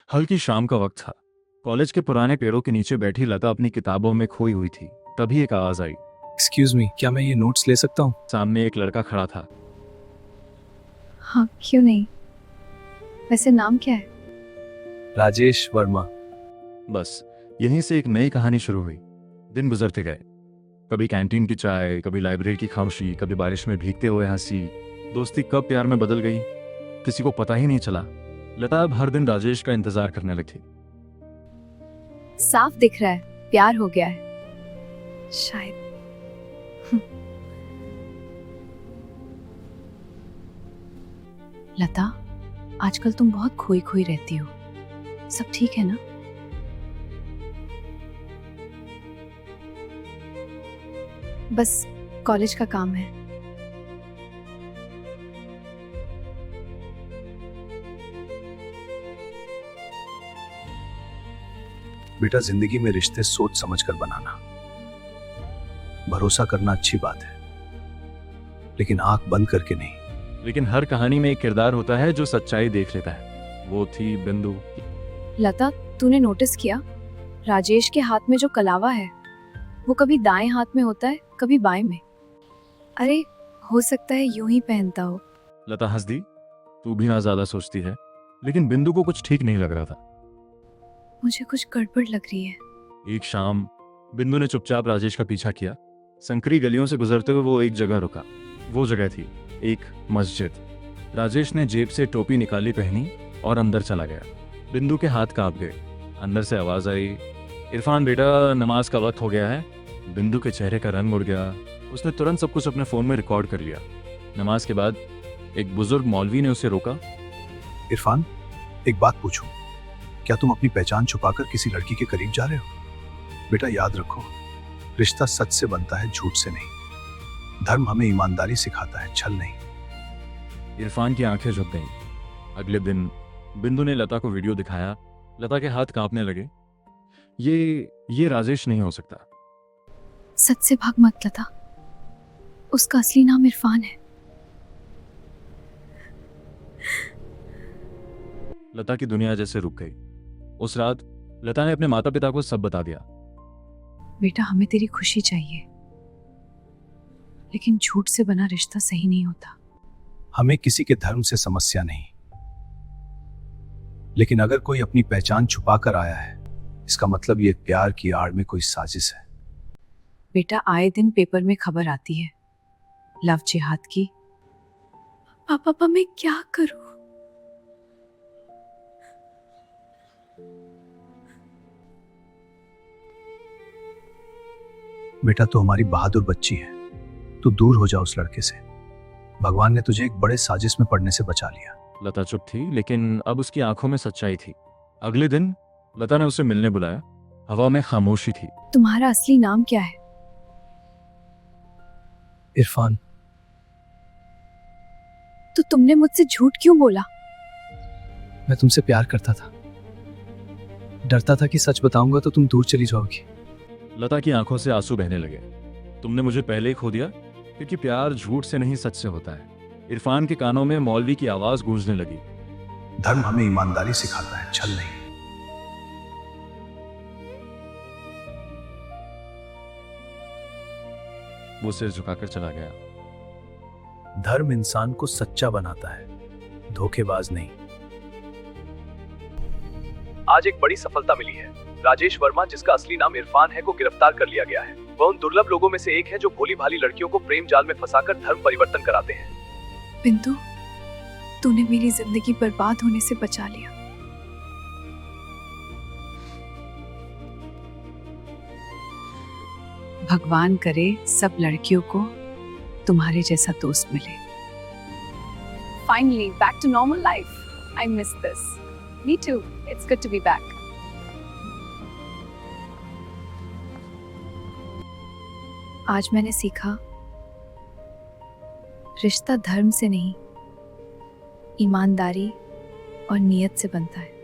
हल्की शाम का वक्त था। कॉलेज के पुराने पेड़ों के नीचे बैठी लता अपनी किताबों में खोई हुई थी। तभी एक आवाज आई। एक्सक्यूज मी, क्या मैं ये नोट्स ले सकता हूँ? सामने एक लड़का खड़ा था। हाँ, क्यों नहीं। वैसे नाम क्या है? राजेश वर्मा। बस यहीं से एक नई कहानी शुरू हुई। दिन गुजरते गए, कभी कैंटीन की चाय, कभी लाइब्रेरी की खामोशी, कभी बारिश में भीगते हुए हंसी। दोस्ती कब प्यार में बदल गई किसी को पता ही नहीं चला। लता अब हर दिन राजेश का इंतजार करने लगी। साफ दिख रहा है, प्यार हो गया है शायद। लता, आजकल तुम बहुत खोई खोई रहती हो। सब ठीक है ना? बस कॉलेज का काम है। बेटा, जिंदगी में रिश्ते सोच समझ कर बनाना। भरोसा करना अच्छी बात है, लेकिन आंख बंद करके नहीं। लेकिन हर कहानी में एक किरदार होता है जो सच्चाई देख लेता है। वो थी बिंदु। लता, तूने नोटिस किया राजेश के हाथ में जो कलावा है वो कभी दाएं हाथ में होता है, कभी बाएं में। अरे, हो सकता है यूं ही पहनता हो। लता हंस दी। तू भी ना ज्यादा सोचती है। लेकिन बिंदु को कुछ ठीक नहीं लग रहा था। मुझे कुछ गड़बड़ लग रही है। एक शाम बिंदु ने चुपचाप राजेश का पीछा किया। संकरी गलियों से गुजरते हुए वो एक जगह रुका। वो जगह थी एक मस्जिद। राजेश ने जेब से टोपी निकाली, पहनी और अंदर चला गया। बिंदु के हाथ कांप गए। अंदर से आवाज आई, इरफान बेटा, नमाज का वक्त हो गया है। बिंदु के चेहरे का रंग उड़ गया। उसने तुरंत सब कुछ अपने फोन में रिकॉर्ड कर लिया। नमाज के बाद एक बुजुर्ग मौलवी ने उसे रोका। इरफान, एक बात पूछूं, क्या तुम अपनी पहचान छुपाकर किसी लड़की के करीब जा रहे हो? बेटा, याद रखो, रिश्ता सच से बनता है, झूठ से नहीं। धर्म हमें ईमानदारी सिखाता है, छल नहीं। इरफान की आंखें झुक गईं। अगले दिन बिंदु ने लता को वीडियो दिखाया। लता के हाथ कांपने लगे। ये राजेश नहीं हो सकता। सच से भाग मत लता, उसका असली नाम इरफान है। लता की दुनिया जैसे रुक गई। उस रात लता ने अपने माता पिता को सब बता दिया। बेटा, हमें तेरी खुशी चाहिए, लेकिन झूठ से बना रिश्ता सही नहीं होता। हमें किसी के धर्म से समस्या नहीं, लेकिन अगर कोई अपनी पहचान छुपा कर आया है, इसका मतलब ये प्यार की आड़ में कोई साजिश है। बेटा, आए दिन पेपर में खबर आती है लव जिहाद की। पापा, मैं क्या करूं? बेटा, तू हमारी बहादुर बच्ची है। तू दूर हो जा उस लड़के से। भगवान ने तुझे एक बड़े साजिश में पड़ने से बचा लिया। लता चुप थी, लेकिन अब उसकी आंखों में सच्चाई थी। अगले दिन लता ने उसे मिलने बुलाया। हवा में खामोशी थी। तुम्हारा असली नाम क्या है? इरफान। तो तुमने मुझसे झूठ क्यों बोला? मैं तुमसे प्यार करता था, डरता था कि सच बताऊंगा तो तुम दूर चली जाओगी। लता की आंखों से आंसू बहने लगे। तुमने मुझे पहले ही खो दिया, क्योंकि प्यार झूठ से नहीं सच से होता है। इरफान के कानों में मौलवी की आवाज गूंजने लगी। धर्म हमें ईमानदारी सिखाता है, छल नहीं। वो सिर झुकाकर चला गया। धर्म इंसान को सच्चा बनाता है, धोखेबाज नहीं। आज एक बड़ी सफलता मिली है। राजेश वर्मा, जिसका असली नाम इरफान है, को गिरफ्तार कर लिया गया है। वह उन दुर्लभ लोगों में से एक है जो भोली भाली लड़कियों को प्रेम जाल में फंसाकर धर्म परिवर्तन कराते हैं। बिंदु, तूने मेरी जिंदगी बर्बाद होने से बचा लिया। भगवान करे सब लड़कियों को तुम्हारे जैसा दोस्त मिले। Finally, back to normal life. I miss this. Me too. It's good to be back. आज मैंने सीखा, रिश्ता धर्म से नहीं, ईमानदारी और नियत से बनता है।